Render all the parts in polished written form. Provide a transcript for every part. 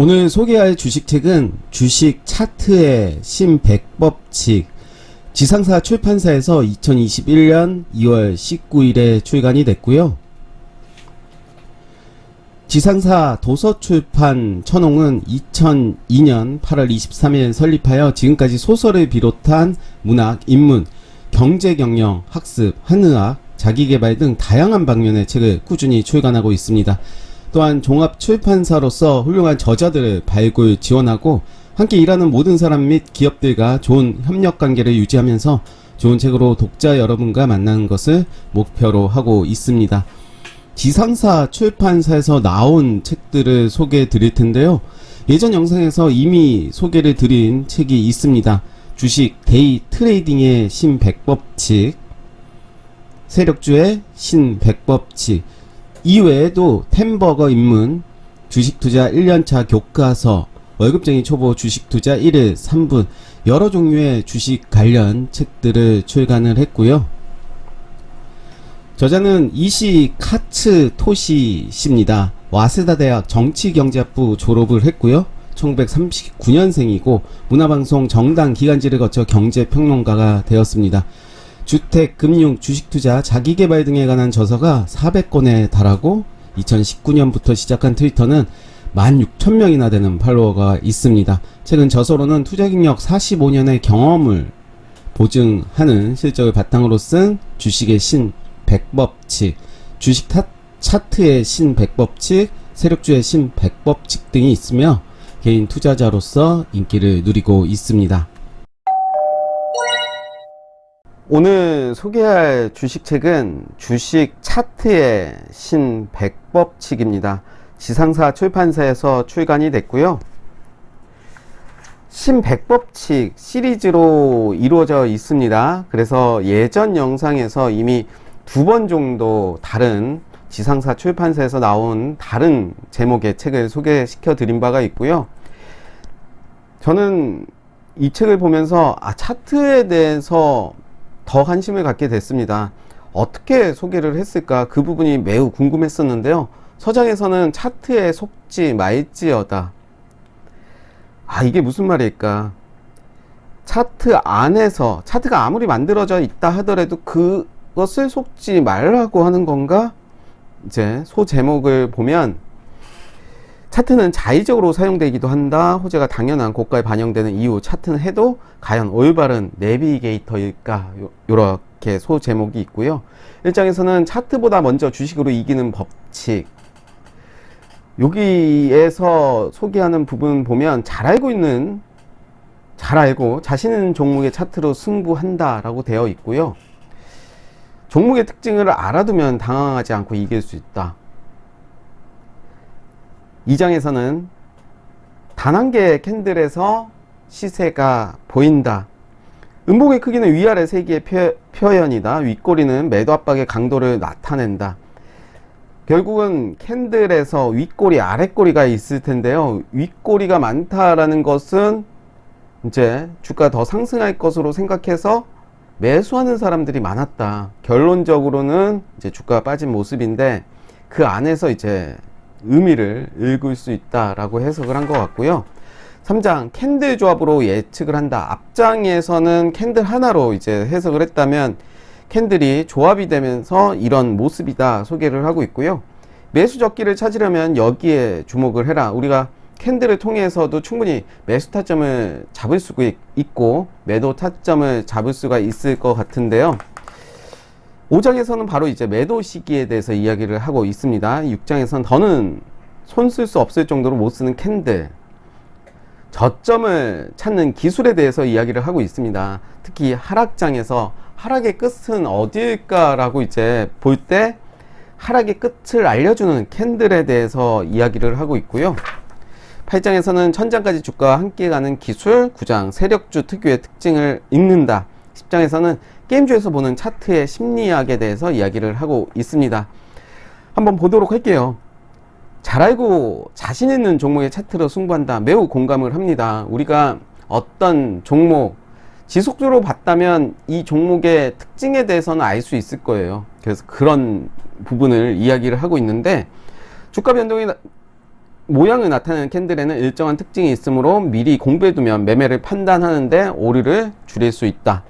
오늘 소개할 주식책은 주식 차트의 신백법칙, 지상사 출판사에서 2021년 2월 19일에 출간이 됐고요. 지상사 도서출판 천홍은 2002년 8월 23일 설립하여 지금까지 소설을 비롯한 문학, 인문, 경제 경영, 학습, 한의학, 자기계발 등 다양한 방면의 책을 꾸준히 출간하고 있습니다. 또한 종합출판사로서 훌륭한 저자들을 발굴, 지원하고 함께 일하는 모든 사람 및 기업들과 좋은 협력관계를 유지하면서 좋은 책으로 독자 여러분과 만나는 것을 목표로 하고 있습니다. 지상사 출판사에서 나온 책들을 소개해 드릴 텐데요. 예전 영상에서 이미 소개를 드린 책이 있습니다. 주식 데이 트레이딩의 신백법칙, 세력주의 신백법칙, 이외에도 템버거 입문, 주식투자 1년차 교과서, 월급쟁이 초보 주식투자 1일 3분, 여러 종류의 주식 관련 책들을 출간을 했고요. 저자는 이시 카츠 토시 씨입니다. 와세다 대학 정치경제학부 졸업을 했고요. 1939년생이고 문화방송 정당 기간지를 거쳐 경제평론가가 되었습니다. 주택, 금융, 주식투자, 자기계발 등에 관한 저서가 400권에 달하고 2019년부터 시작한 트위터는 16,000명이나 되는 팔로워가 있습니다. 최근 저서로는 투자경력 45년의 경험을 보증하는 실적을 바탕으로 쓴 주식의 신 100법칙, 주식 차트의 신 100법칙, 세력주의 신 100법칙 등이 있으며 개인 투자자로서 인기를 누리고 있습니다. 오늘 소개할 주식책은 주식 차트의 신 100법칙입니다. 지상사 출판사에서 출간이 됐고요. 신 100법칙 시리즈로 이루어져 있습니다. 그래서 예전 영상에서 이미 2번 정도 다른 지상사 출판사에서 나온 다른 제목의 책을 소개시켜 드린 바가 있고요. 저는 이 책을 보면서 차트에 대해서 더 관심을 갖게 됐습니다. 어떻게 소개를 했을까, 그 부분이 매우 궁금했었는데요. 서장에서는 차트에 속지 말지어다. 이게 무슨 말일까? 차트 안에서, 차트가 아무리 만들어져 있다 하더라도 그것을 속지 말라고 하는 건가? 이제 소제목을 보면 차트는 자의적으로 사용되기도 한다. 호재가 당연한 고가에 반영되는 이유, 차트는 해도 과연 올바른 내비게이터일까? 이렇게 소제목이 있고요. 1장에서는 차트보다 먼저 주식으로 이기는 법칙, 여기에서 소개하는 부분 보면 잘 알고 자신 있는 종목의 차트로 승부한다 라고 되어 있고요. 종목의 특징을 알아두면 당황하지 않고 이길 수 있다. 2장에서는 단 한 개의 캔들에서 시세가 보인다. 음봉의 크기는 위아래 세 개의 표현이다. 윗꼬리는 매도 압박의 강도를 나타낸다. 결국은 캔들에서 윗꼬리, 아랫꼬리가 있을 텐데요. 윗꼬리가 많다라는 것은 이제 주가 더 상승할 것으로 생각해서 매수하는 사람들이 많았다. 결론적으로는 이제 주가가 빠진 모습인데 그 안에서 이제 의미를 읽을 수 있다라고 해석을 한 것 같고요. 3장 캔들 조합으로 예측을 한다. 앞장에서는 캔들 하나로 이제 해석을 했다면 캔들이 조합이 되면서 이런 모습이다 소개를 하고 있고요. 매수 적기를 찾으려면 여기에 주목을 해라. 우리가 캔들을 통해서도 충분히 매수 타점을 잡을 수 있고 매도 타점을 잡을 수가 있을 것 같은데요. 5장에서는 바로 이제 매도 시기에 대해서 이야기를 하고 있습니다. 6장에서는 더는 손 쓸 수 없을 정도로 못 쓰는 캔들, 저점을 찾는 기술에 대해서 이야기를 하고 있습니다. 특히 하락장에서 하락의 끝은 어디일까 라고 이제 볼 때 하락의 끝을 알려주는 캔들에 대해서 이야기를 하고 있고요. 8장에서는 천장까지 주가와 함께 가는 기술, 9장 세력주 특유의 특징을 읽는다. 10장에서는 게임주에서 보는 차트의 심리학에 대해서 이야기를 하고 있습니다. 한번 보도록 할게요. 잘 알고 자신 있는 종목의 차트로 승부한다. 매우 공감을 합니다. 우리가 어떤 종목 지속적으로 봤다면 이 종목의 특징에 대해서는 알 수 있을 거예요. 그래서 그런 부분을 이야기를 하고 있는데 주가 변동이 모양을 나타내는 캔들에는 일정한 특징이 있으므로 미리 공부해두면 매매를 판단하는데 오류를 줄일 수 있다.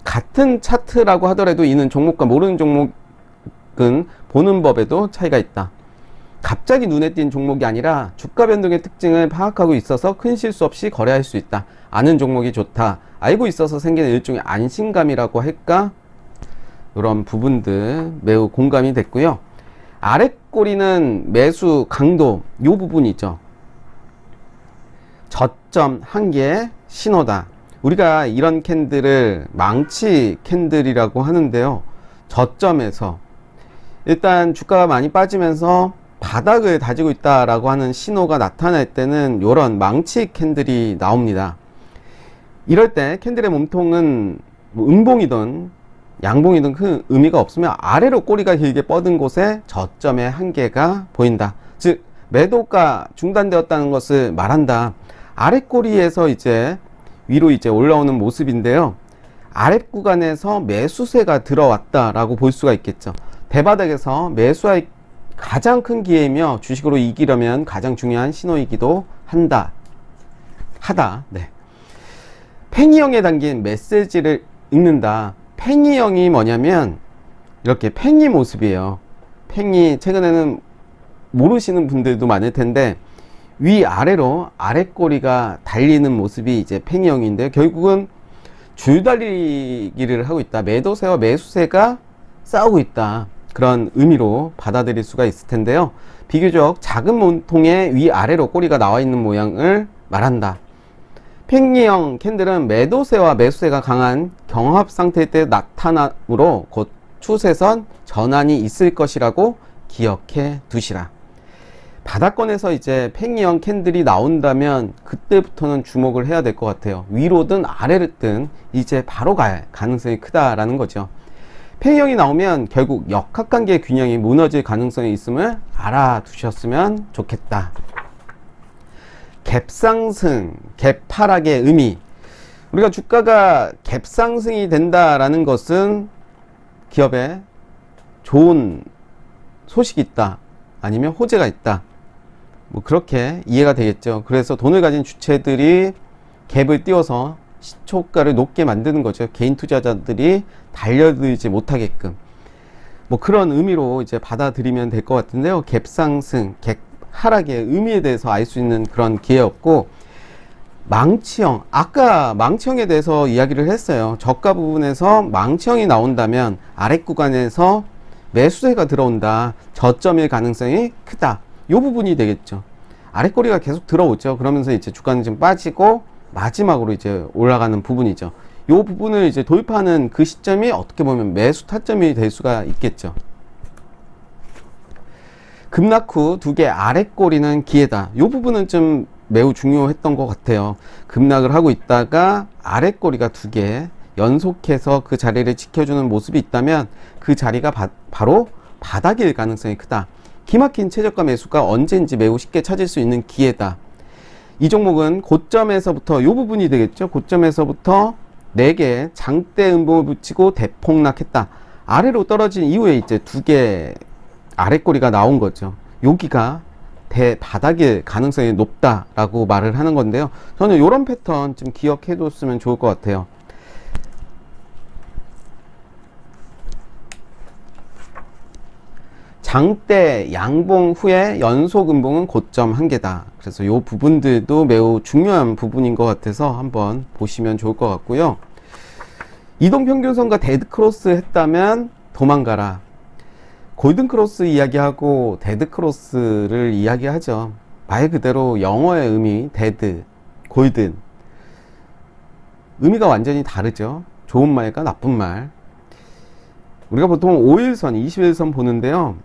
같은 차트라고 하더라도 이는 종목과 모르는 종목은 보는 법에도 차이가 있다. 갑자기 눈에 띈 종목이 아니라 주가 변동의 특징을 파악하고 있어서 큰 실수 없이 거래할 수 있다. 아는 종목이 좋다. 알고 있어서 생기는 일종의 안심감이라고 할까? 이런 부분들 매우 공감이 됐고요. 아랫꼬리는 매수 강도, 요 부분이죠. 저점 한계의 신호다. 우리가 이런 캔들을 망치 캔들이라고 하는데요. 저점에서 일단 주가가 많이 빠지면서 바닥을 다지고 있다라고 하는 신호가 나타날 때는 이런 망치 캔들이 나옵니다. 이럴 때 캔들의 몸통은 뭐 음봉이든 양봉이든 큰 의미가 없으면 아래로 꼬리가 길게 뻗은 곳에 저점의 한계가 보인다. 즉 매도가 중단되었다는 것을 말한다. 아래 꼬리에서 이제 위로 이제 올라오는 모습인데요. 아래 구간에서 매수세가 들어왔다라고 볼 수가 있겠죠. 대바닥에서 매수할 가장 큰 기회이며 주식으로 이기려면 가장 중요한 신호이기도 하다. 네. 팽이형에 담긴 메시지를 읽는다. 팽이형이 뭐냐면 이렇게 팽이 모습이에요. 팽이, 최근에는 모르시는 분들도 많을 텐데 위아래로 아랫꼬리가 달리는 모습이 이제 팽이형인데 결국은 줄달리기를 하고 있다. 매도세와 매수세가 싸우고 있다. 그런 의미로 받아들일 수가 있을 텐데요. 비교적 작은 몸통에 위아래로 꼬리가 나와 있는 모양을 말한다. 팽이형 캔들은 매도세와 매수세가 강한 경합 상태일 때 나타나므로 곧 추세선 전환이 있을 것이라고 기억해 두시라. 바닥권에서 이제 팽이형 캔들이 나온다면 그때부터는 주목을 해야 될 것 같아요. 위로든 아래든 이제 바로 갈 가능성이 크다라는 거죠. 팽이형이 나오면 결국 역학관계 균형이 무너질 가능성이 있음을 알아두셨으면 좋겠다. 갭상승, 갭하락의 의미. 우리가 주가가 갭상승이 된다라는 것은 기업에 좋은 소식이 있다. 아니면 호재가 있다. 뭐 그렇게 이해가 되겠죠. 그래서 돈을 가진 주체들이 갭을 띄워서 시초가를 높게 만드는 거죠. 개인 투자자들이 달려들지 못하게끔. 뭐 그런 의미로 이제 받아들이면 될 것 같은데요. 갭상승, 갭 하락의 의미에 대해서 알 수 있는 그런 기회였고, 망치형, 아까 망치형에 대해서 이야기를 했어요. 저가 부분에서 망치형이 나온다면 아랫 구간에서 매수세가 들어온다. 저점일 가능성이 크다. 이 부분이 되겠죠. 아랫꼬리가 계속 들어오죠. 그러면서 이제 주가는 좀 빠지고 마지막으로 이제 올라가는 부분이죠. 이 부분을 이제 돌파하는 그 시점이 어떻게 보면 매수 타점이 될 수가 있겠죠. 급락 후 두 개 아랫꼬리는 기회다. 이 부분은 좀 매우 중요했던 것 같아요. 급락을 하고 있다가 아랫꼬리가 두 개 연속해서 그 자리를 지켜주는 모습이 있다면 그 자리가 바로 바닥일 가능성이 크다. 기막힌 최저가 매수가 언제인지 매우 쉽게 찾을 수 있는 기회다. 이 종목은 고점에서부터 이 부분이 되겠죠. 고점에서부터 4개 장대 음봉을 붙이고 대폭락했다. 아래로 떨어진 이후에 이제 두 개 아랫꼬리가 나온 거죠. 여기가 대바닥일 가능성이 높다라고 말을 하는 건데요. 저는 이런 패턴 좀 기억해 뒀으면 좋을 것 같아요. 장대 양봉 후에 연속 음봉은 고점 한계다. 그래서 이 부분들도 매우 중요한 부분인 것 같아서 한번 보시면 좋을 것 같고요. 이동평균선과 데드크로스 했다면 도망가라. 골든크로스 이야기하고 데드크로스를 이야기하죠. 말 그대로 영어의 의미 데드, 골든 의미가 완전히 다르죠. 좋은 말과 나쁜 말. 우리가 보통 5일선, 21선 보는데요.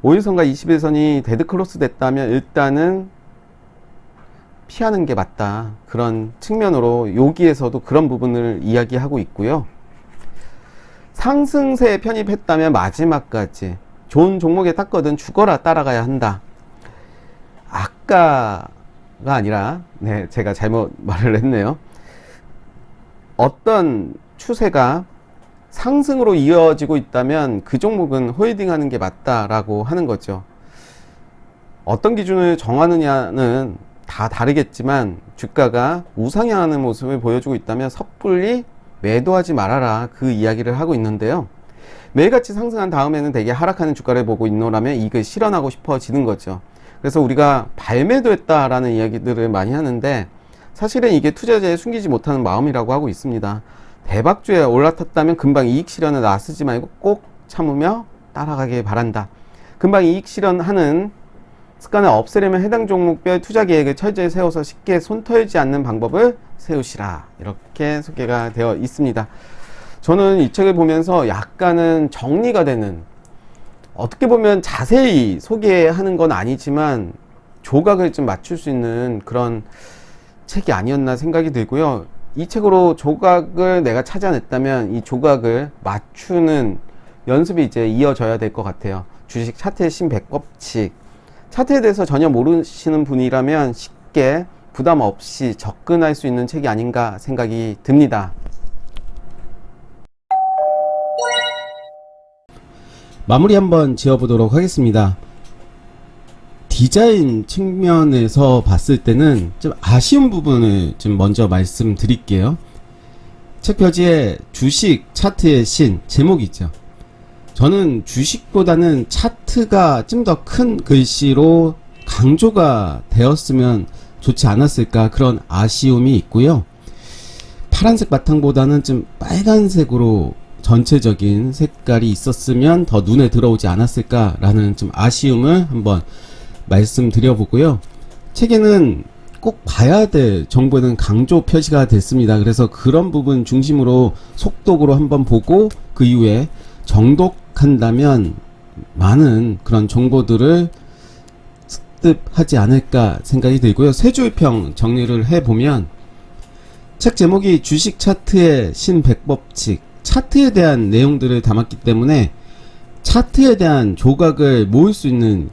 5일선과 21선이 데드크로스 됐다면 일단은 피하는 게 맞다. 그런 측면으로 여기에서도 그런 부분을 이야기하고 있고요. 상승세에 편입했다면 마지막까지 좋은 종목에 탔거든 죽어라 따라가야 한다. 아까가 아니라 제가 잘못 말을 했네요. 어떤 추세가 상승으로 이어지고 있다면 그 종목은 홀딩하는 게 맞다라고 하는 거죠. 어떤 기준을 정하느냐는 다 다르겠지만 주가가 우상향하는 모습을 보여주고 있다면 섣불리 매도하지 말아라, 그 이야기를 하고 있는데요. 매일같이 상승한 다음에는 대개 하락하는 주가를 보고 있노라면 이익을 실현하고 싶어지는 거죠. 그래서 우리가 발매도했다라는 이야기들을 많이 하는데 사실은 이게 투자자의 숨기지 못하는 마음이라고 하고 있습니다. 대박주에 올라탔다면 금방 이익 실현을 나서지 말고 꼭 참으며 따라가길 바란다. 금방 이익 실현하는 습관을 없애려면 해당 종목별 투자 계획을 철저히 세워서 쉽게 손 털지 않는 방법을 세우시라, 이렇게 소개가 되어 있습니다. 저는 이 책을 보면서 약간은 정리가 되는, 어떻게 보면 자세히 소개하는 건 아니지만 조각을 좀 맞출 수 있는 그런 책이 아니었나 생각이 들고요. 이 책으로 조각을 내가 찾아냈다면 이 조각을 맞추는 연습이 이제 이어져야 될 것 같아요. 주식 차트의 신백법칙, 차트에 대해서 전혀 모르시는 분이라면 쉽게 부담 없이 접근할 수 있는 책이 아닌가 생각이 듭니다. 마무리 한번 지어보도록 하겠습니다. 디자인 측면에서 봤을 때는 좀 아쉬운 부분을 좀 먼저 말씀드릴게요. 책 표지에 주식 차트의 신 제목이 있죠. 저는 주식보다는 차트가 좀 더 큰 글씨로 강조가 되었으면 좋지 않았을까, 그런 아쉬움이 있고요. 파란색 바탕보다는 좀 빨간색으로 전체적인 색깔이 있었으면 더 눈에 들어오지 않았을까라는 좀 아쉬움을 한번 말씀드려보고요. 책에는 꼭 봐야 될 정보는 강조 표시가 됐습니다. 그래서 그런 부분 중심으로 속독으로 한번 보고 그 이후에 정독한다면 많은 그런 정보들을 습득하지 않을까 생각이 들고요. 세 줄 평 정리를 해보면, 책 제목이 주식 차트의 신백법칙, 차트에 대한 내용들을 담았기 때문에 차트에 대한 조각을 모을 수 있는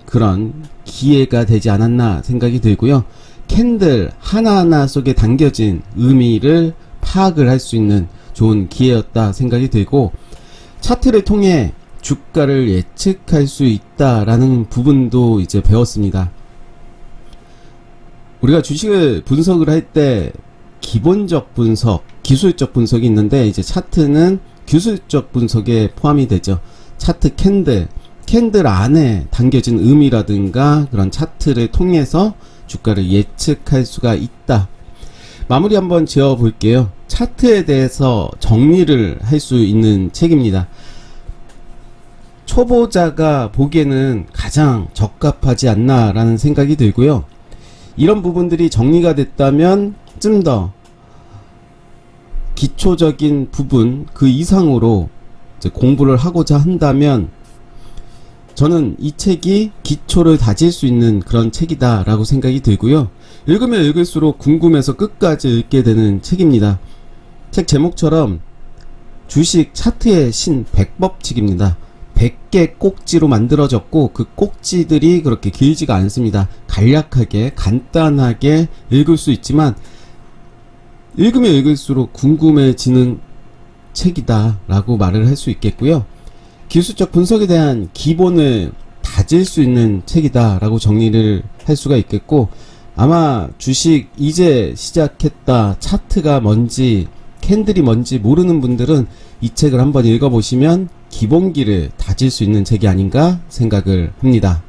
그런 기회가 되지 않았나 생각이 들고요. 캔들 하나하나 속에 담겨진 의미를 파악을 할 수 있는 좋은 기회였다 생각이 들고, 차트를 통해 주가를 예측할 수 있다라는 부분도 이제 배웠습니다. 우리가 주식을 분석을 할 때 기본적 분석, 기술적 분석이 있는데 이제 차트는 기술적 분석에 포함이 되죠. 차트 캔들 안에 담겨진 의미라든가 그런 차트를 통해서 주가를 예측할 수가 있다. 마무리 한번 지어 볼게요. 차트에 대해서 정리를 할 수 있는 책입니다. 초보자가 보기에는 가장 적합하지 않나 라는 생각이 들고요. 이런 부분들이 정리가 됐다면 좀 더 기초적인 부분 그 이상으로 이제 공부를 하고자 한다면 저는 이 책이 기초를 다질 수 있는 그런 책이다 라고 생각이 들고요. 읽으면 읽을수록 궁금해서 끝까지 읽게 되는 책입니다. 책 제목처럼 주식 차트의 신 100법칙입니다. 100개 꼭지로 만들어졌고 그 꼭지들이 그렇게 길지가 않습니다. 간략하게 간단하게 읽을 수 있지만 읽으면 읽을수록 궁금해지는 책이다 라고 말을 할 수 있겠고요. 기술적 분석에 대한 기본을 다질 수 있는 책이다 라고 정리를 할 수가 있겠고, 아마 주식 이제 시작했다, 차트가 뭔지 캔들이 뭔지 모르는 분들은 이 책을 한번 읽어보시면 기본기를 다질 수 있는 책이 아닌가 생각을 합니다.